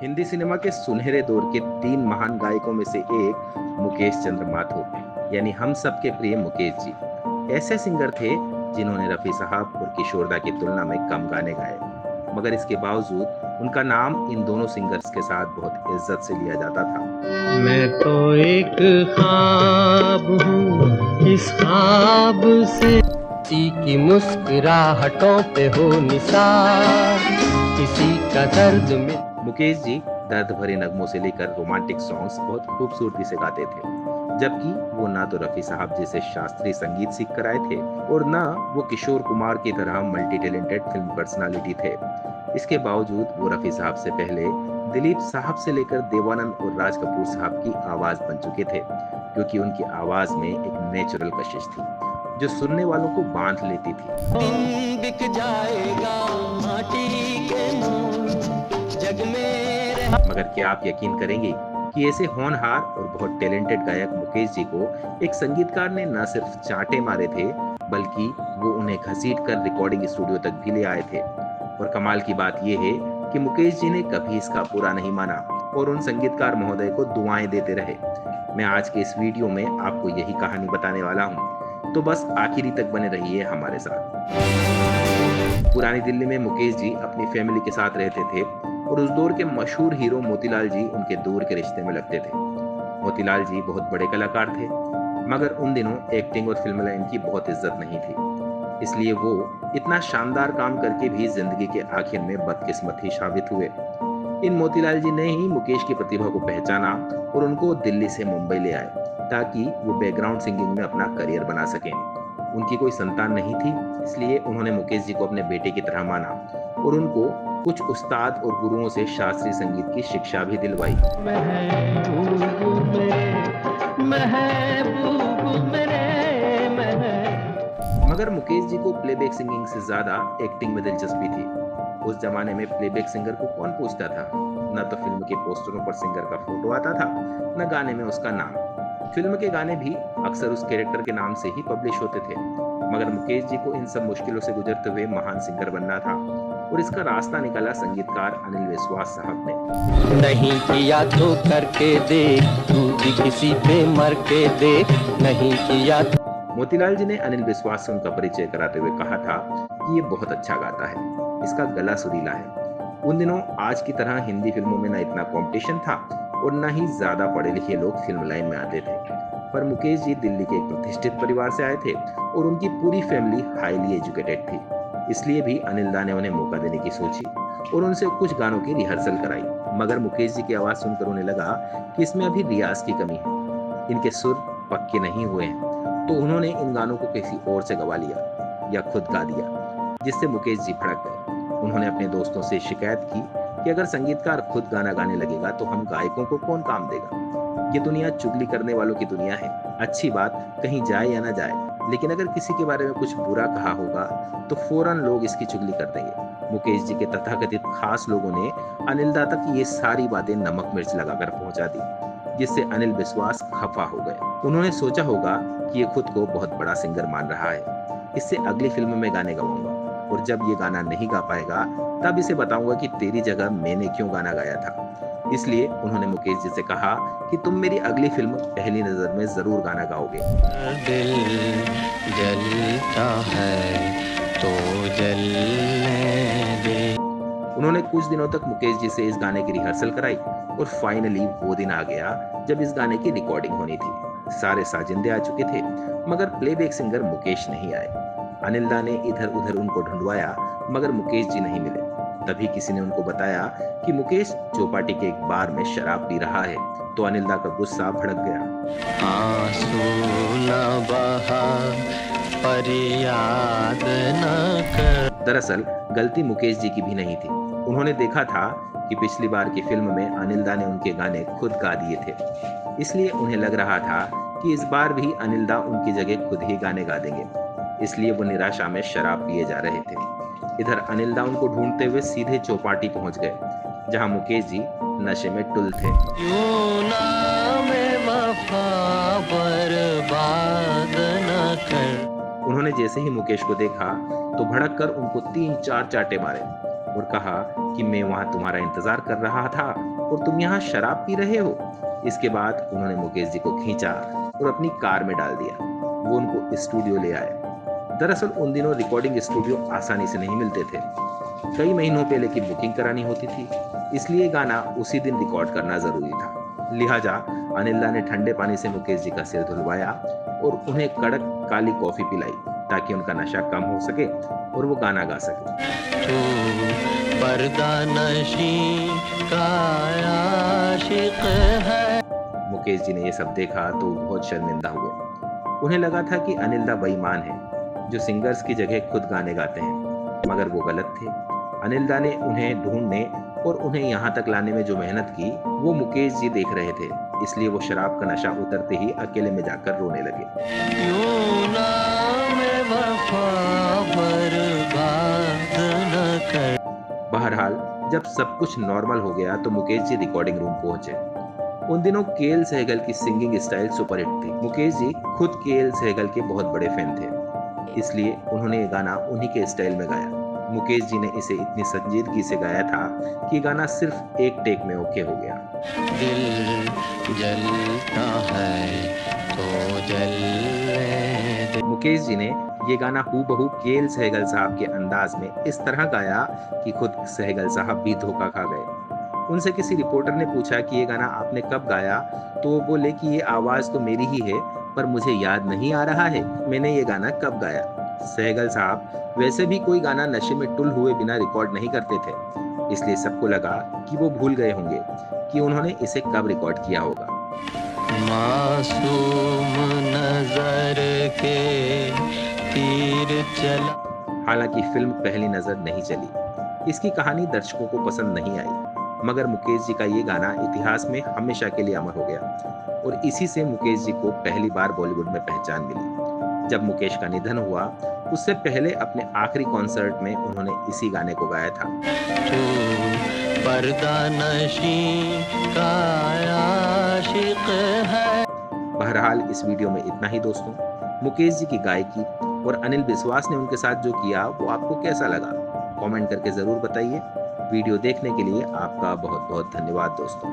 Hindi cinema के सुनहरे दौर के 3 महान गायकों में से एक मुकेश चंद्र माथुर यानी हम सबके प्रिय मुकेश जी ऐसे सिंगर थे जिन्होंने रफी साहब और किशोरदा की तुलना में कम गाने गाए, मगर इसके बावजूद उनका नाम इन दोनों सिंगर्स के साथ बहुत इज्जत से लिया जाता था। मैं तो एक ख्वाब हूँ, इस ख्वाब से किसी की मुस्कुराहटों पे हो निसार, किसी का दर्द में। मुकेश जी दर्द भरे नगमों से लेकर रोमांटिक सॉन्ग्स बहुत खूबसूरती से गाते थे, जबकि वो ना तो रफी साहब जैसे शास्त्रीय संगीत सीख कर आए थे और ना वो किशोर कुमार की तरह मल्टी टैलेंटेड फिल्म पर्सनालिटी थे। इसके बावजूद वो रफी साहब से पहले दिलीप साहब से लेकर देवानंद और राज कपूर साहब की आवाज बन चुके थे, क्योंकि उनकी आवाज में एक नेचुरल कशिश थी जो सुनने वालों को बांध लेती थी। दिन बिक जाएगा माटी के मोल, जग में। मगर क्या आप यकीन करेंगे कि ऐसे होनहार और बहुत टैलेंटेड गायक मुकेश जी को एक संगीतकार ने न सिर्फ चांटे मारे थे, बल्कि वो उन्हें घसीट कर रिकॉर्डिंग स्टूडियो तक भी ले आए थे। और कमाल की बात यह है कि मुकेश जी ने कभी इसका पूरा नहीं माना और उन संगीतकार महोदय को दुआएं देते रहे। मैं आज के इस वीडियो में आपको यही कहानी बताने वाला हूँ, तो बस आखिरी तक बने रहिए हमारे साथ। पुरानी दिल्ली में मुकेश जी अपनी फैमिली के साथ रहते थे और उस दौर के मशहूर हीरो मोतीलाल जी उनके दूर के रिश्ते में लगते थे। मोतीलाल जी बहुत बड़े कलाकार थे, मगर उन दिनों एक्टिंग और फिल्म लाइन की बहुत इज्जत नहीं थी, इसलिए वो इतना शानदार काम करके भी जिंदगी के आखिर में बदकिस्मत ही साबित हुए। इन मोतीलाल जी ने ही मुकेश की प्रतिभा को पहचाना और उनको दिल्ली से मुंबई ले आए ताकि वो बैकग्राउंड सिंगिंग में अपना करियर बना सकें। उनकी कोई संतान नहीं थी, इसलिए उन्होंने मुकेश जी को अपने बेटे की तरह माना और उनको कुछ उस्ताद और गुरुओं से शास्त्रीय संगीत की शिक्षा भी दिलवाई। मगर मुकेश जी को प्लेबैक सिंगिंग से ज्यादा एक्टिंग में दिलचस्पी थी। उस जमाने में प्लेबैक सिंगर को कौन पूछता था? न तो फिल्म के पोस्टरों पर सिंगर का फोटो आता था, न गाने में उसका नाम। फिल्म के गाने भी अक्सर उस कैरेक्टर के नाम से ही पब्लिश होते थे। मगर मुकेश जी को इन सब मुश्किलों से गुजरते हुए महान सिंगर बनना था और इसका रास्ता निकाला संगीतकार अनिल विश्वास साहब ने। नहीं किया तो करके देख, तू भी किसी पे मर के देख, नहीं किया। मोतीलाल जी ने अनिल विश्वास से उनका परिचय कराते हुए कहा था कि ये बहुत अच्छा गाता है, इसका गला सुरीला है। उन दिनों आज की तरह हिंदी फिल्मों में न इतना कंपटीशन था और न ही ज्यादा पढ़े लिखे लोग फिल्म लाइन में आते थे, पर मुकेश जी दिल्ली के एक प्रतिष्ठित परिवार से आए थे और उनकी पूरी फैमिली हाईली एजुकेटेड थी, इसलिए भी अनिल दा ने उन्हें मौका देने की सोची और उनसे कुछ गानों की रिहर्सल कराई। मगर मुकेश जी की आवाज सुनकर उन्हें लगा कि इसमें अभी रियाज की कमी है, इनके सुर पक्के नहीं हुए हैं, तो उन्होंने इन गानों को किसी और से गवा लिया या खुद गा दिया, जिससे मुकेश जी भड़क गए। उन्होंने अपने दोस्तों से शिकायत की कि अगर संगीतकार खुद गाना गाने लगेगा तो हम गायकों को कौन काम देगा? ये दुनिया चुगली करने वालों की दुनिया है। अच्छी बात कहीं जाए या ना जाए, लेकिन अगर किसी के बारे में कुछ बुरा कहा होगा तो फौरन लोग इसकी चुगली कर देंगे। मुकेश जी के तथाकथित खास लोगों ने अनिल दा तक ये सारी बातें नमक मिर्च लगाकर पहुंचा दी, जिससे अनिल विश्वास खफा हो गए। उन्होंने सोचा होगा कि ये खुद को बहुत बड़ा सिंगर मान रहा है, इससे अगली फिल्म में गाने गवाऊंगा और जब ये गाना नहीं गा पाएगा तब इसे बताऊंगा कि तेरी जगह मैंने क्यों गाना गाया था। इसलिए उन्होंने मुकेश जी से कहा कि तुम मेरी अगली फिल्म पहली नजर में जरूर गाना गाओगे। दिल जलता है तो जलने दे। उन्होंने कुछ दिनों तक मुकेश जी से इस गाने की रिहर्सल कराई और फाइनली वो दिन आ गया जब इस गाने की रिकॉर्डिंग होनी थी। सारे साजिंदे आ चुके थे, मगर प्लेबैक सिंगर मुकेश नहीं आए। अनिल दा ने इधर उधर उनको ढूंढवाया, मगर मुकेश जी नहीं मिले। तभी किसी ने उनको बताया कि मुकेश चौपाटी के एक बार में शराब पी रहा है, तो अनिल दा का गुस्सा भड़क गया। आंसू न बहा पर याद न कर। दरअसल गलती मुकेश जी की भी नहीं थी। उन्होंने देखा था कि पिछली बार की फिल्म में अनिल दा ने उनके गाने खुद गा दिए थे, इसलिए उन्हें लग रहा था कि इस बार भी अनिल दा उनकी जगह खुद ही गाने गा देंगे, इसलिए वो निराशा में शराब पिए जा रहे थे। इधर अनिल दा उनको ढूंढते हुए सीधे चौपाटी पहुंच गए, जहां मुकेश जी नशे में टुल थे। यूं नाम वफा बर्बाद न कर। उन्होंने जैसे ही मुकेश को देखा तो भड़क कर उनको 3-4 चांटे मारे और कहा कि मैं वहाँ तुम्हारा इंतजार कर रहा था और तुम यहाँ शराब पी रहे हो। इसके बाद उन्होंने मुकेश जी को खींचा और अपनी कार में डाल दिया। वो उनको स्टूडियो ले आए। दरअसल उन दिनों रिकॉर्डिंग स्टूडियो आसानी से नहीं मिलते थे। कई महीनों पहले की बुकिंग करानी होती थी, इसलिए गाना उसी दिन रिकॉर्ड करना जरूरी था। लिहाजा अनिल दा ने ठंडे पानी से मुकेश जी का सिर धुलवाया और उन्हें कड़क काली कॉफी पिलाई ताकि उनका नशा कम हो सके और वो गाना गा सके। तू पर्दा नशी का आशिक है। मुकेश जी ने ये सब देखा तो बहुत शर्मिंदा हुए। उन्हें लगा था कि अनिल दा बेईमान है जो सिंगर्स की जगह खुद गाने गाते हैं, मगर वो गलत थे। अनिल दा ने उन्हें ढूंढने और उन्हें यहाँ तक लाने में जो मेहनत की वो मुकेश जी देख रहे थे, इसलिए वो शराब का नशा उतरते ही अकेले में जाकर रोने लगे। यूं नाम वफा बर्बाद न कर। बहरहाल जब सब कुछ नॉर्मल हो गया तो मुकेश जी रिकॉर्डिंग रूम पहुंचे। उन दिनों केएल सहगल की सिंगिंग स्टाइल सुपरहिट थी। मुकेश जी खुद केएल सहगल के बहुत बड़े फैन थे, इसलिए उन्होंने ये गाना उन्हीं के स्टाइल में गाया। मुकेश जी ने इसे इतनी संजीदगी से गाया था कि गाना सिर्फ एक टेक में ओके हो गया। दिल जलता है तो जलने दे। मुकेश जी ने ये गाना हूबहू केएल सहगल साहब के अंदाज में इस तरह गाया कि खुद सहगल साहब भी धोखा खा गए। उनसे किसी रिपोर्टर ने पूछा कि ये गाना आपने कब गाया, तो वो बोले कि ये आवाज़ तो मेरी ही है पर मुझे याद नहीं आ रहा है मैंने ये गाना कब गाया। सहगल साहब वैसे भी कोई गाना नशे में टुल हुए बिना रिकॉर्ड नहीं करते थे, इसलिए सबको लगा कि वो भूल गए होंगे कि उन्होंने इसे कब रिकॉर्ड किया होगा। मासूम नजर के तीर चला। हालांकि फिल्म पहली नजर नहीं चली, इसकी कहानी दर्शकों को पसंद नहीं आई, मगर मुकेश जी का ये गाना इतिहास में हमेशा के लिए अमर हो गया और इसी से मुकेश जी को पहली बार बॉलीवुड में पहचान मिली। जब मुकेश का निधन हुआ उससे पहले अपने आखिरी कॉन्सर्ट में उन्होंने इसी गाने को गाया था। तू पर्दा नशी का आशिक है। बहरहाल इस वीडियो में इतना ही दोस्तों। मुकेश जी की गायकी और अनिल विश्वास ने उनके साथ जो किया वो आपको कैसा लगा, कमेंट करके जरूर बताइए। वीडियो देखने के लिए आपका बहुत बहुत धन्यवाद दोस्तों।